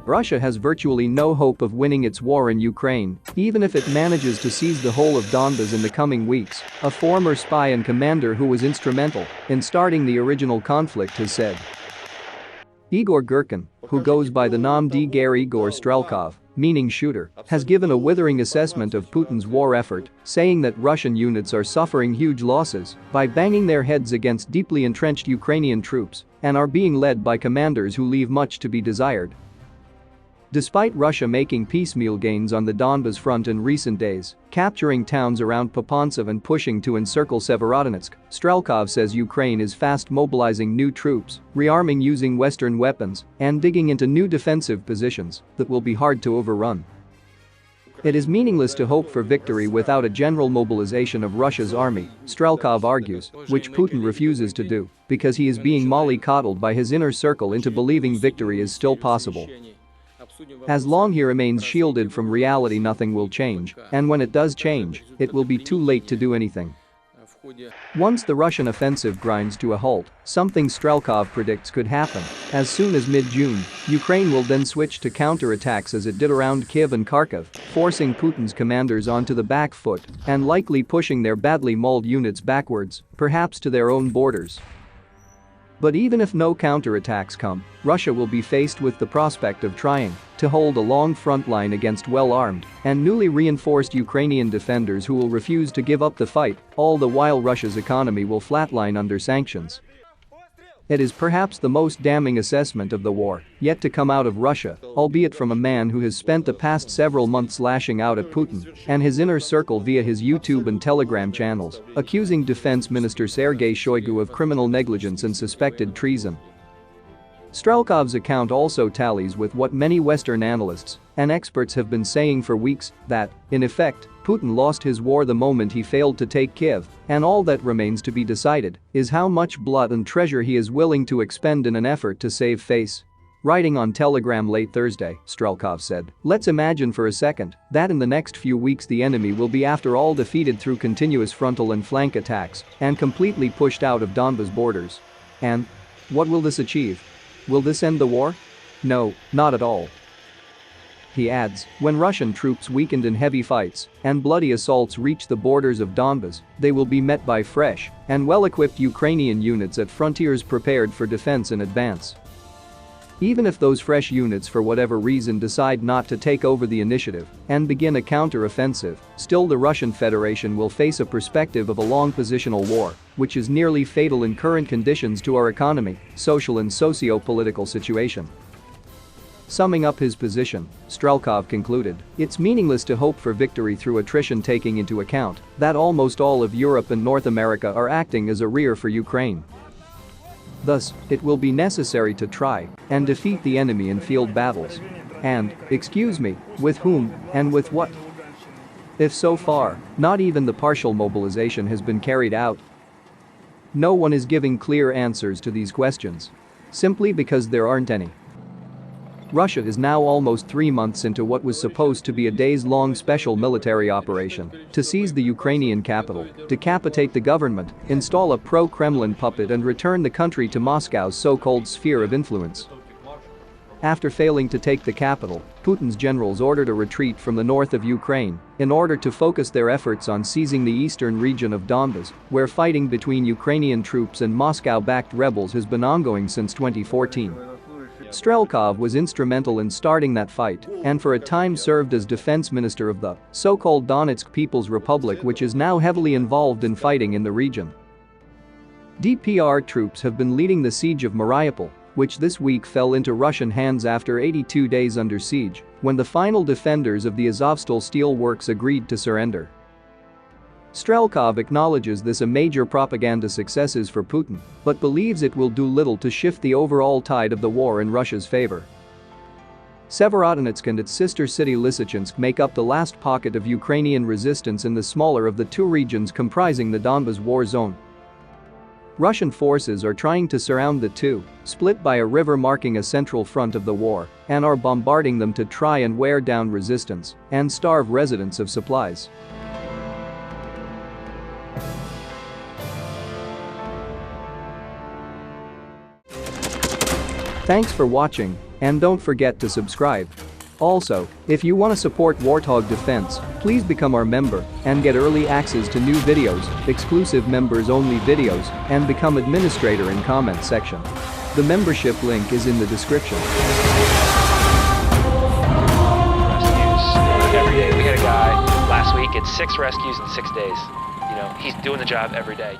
Russia has virtually no hope of winning its war in Ukraine, even if it manages to seize the whole of Donbas in the coming weeks, a former spy and commander who was instrumental in starting the original conflict has said. Igor Girkin, who goes by the nom de guerre Igor Strelkov, meaning shooter, has given a withering assessment of Putin's war effort, saying that Russian units are suffering huge losses by banging their heads against deeply entrenched Ukrainian troops and are being led by commanders who leave much to be desired. Despite Russia making piecemeal gains on the Donbas front in recent days, capturing towns around Pantsir-S and pushing to encircle Severodonetsk, Strelkov says Ukraine is fast mobilizing new troops, rearming using Western weapons, and digging into new defensive positions that will be hard to overrun. It is meaningless to hope for victory without a general mobilization of Russia's army, Strelkov argues, which Putin refuses to do because he is being mollycoddled by his inner circle into believing victory is still possible. As long he remains shielded from reality, nothing will change, and when it does change, it will be too late to do anything. Once the Russian offensive grinds to a halt, something Strelkov predicts could happen. As soon as mid-June, Ukraine will then switch to counterattacks as it did around Kiev and Kharkiv, forcing Putin's commanders onto the back foot and likely pushing their badly mauled units backwards, perhaps to their own borders. But even if no counterattacks come, Russia will be faced with the prospect of trying to hold a long front line against well-armed and newly reinforced Ukrainian defenders who will refuse to give up the fight, all the while Russia's economy will flatline under sanctions. It is perhaps the most damning assessment of the war yet to come out of Russia, albeit from a man who has spent the past several months lashing out at Putin and his inner circle via his YouTube and Telegram channels, accusing Defense Minister Sergei Shoigu of criminal negligence and suspected treason. Strelkov's account also tallies with what many Western analysts and experts have been saying for weeks, that, in effect, Putin lost his war the moment he failed to take Kiev, and all that remains to be decided is how much blood and treasure he is willing to expend in an effort to save face. Writing on Telegram late Thursday, Strelkov said, "Let's imagine for a second that in the next few weeks the enemy will be after all defeated through continuous frontal and flank attacks and completely pushed out of Donbas borders. And what will this achieve? Will this end the war? No, not at all." He adds, when Russian troops weakened in heavy fights and bloody assaults reach the borders of Donbas, they will be met by fresh and well-equipped Ukrainian units at frontiers prepared for defense in advance. Even if those fresh units for whatever reason decide not to take over the initiative and begin a counter-offensive, still the Russian Federation will face a perspective of a long positional war, which is nearly fatal in current conditions to our economy, social and socio-political situation. Summing up his position, Strelkov concluded, "It's meaningless to hope for victory through attrition, taking into account that almost all of Europe and North America are acting as a rear for Ukraine. Thus, it will be necessary to try and defeat the enemy in field battles. And, excuse me, with whom and with what? If so far, not even the partial mobilization has been carried out. No one is giving clear answers to these questions. Simply because there aren't any." Russia is now almost 3 months into what was supposed to be a days-long special military operation to seize the Ukrainian capital, decapitate the government, install a pro-Kremlin puppet and return the country to Moscow's so-called sphere of influence. After failing to take the capital, Putin's generals ordered a retreat from the north of Ukraine in order to focus their efforts on seizing the eastern region of Donbas, where fighting between Ukrainian troops and Moscow-backed rebels has been ongoing since 2014. Strelkov was instrumental in starting that fight and for a time served as defense minister of the so-called Donetsk People's Republic, which is now heavily involved in fighting in the region. DPR troops have been leading the siege of Mariupol, which this week fell into Russian hands after 82 days under siege, when the final defenders of the Azovstal steel works agreed to surrender. Strelkov acknowledges this a major propaganda success for Putin, but believes it will do little to shift the overall tide of the war in Russia's favor. Severodonetsk and its sister city Lysychansk make up the last pocket of Ukrainian resistance in the smaller of the two regions comprising the Donbas war zone. Russian forces are trying to surround the two, split by a river marking a central front of the war, and are bombarding them to try and wear down resistance and starve residents of supplies. Thanks for watching, And don't forget to subscribe. Also, if you want to support Warthog Defense, please become our member and get early access to new videos, exclusive members-only videos, and become administrator in comment section. The membership link is in the description. Every day. We had a guy last week, it's 6 rescues in 6 days. You know, he's doing the job every day.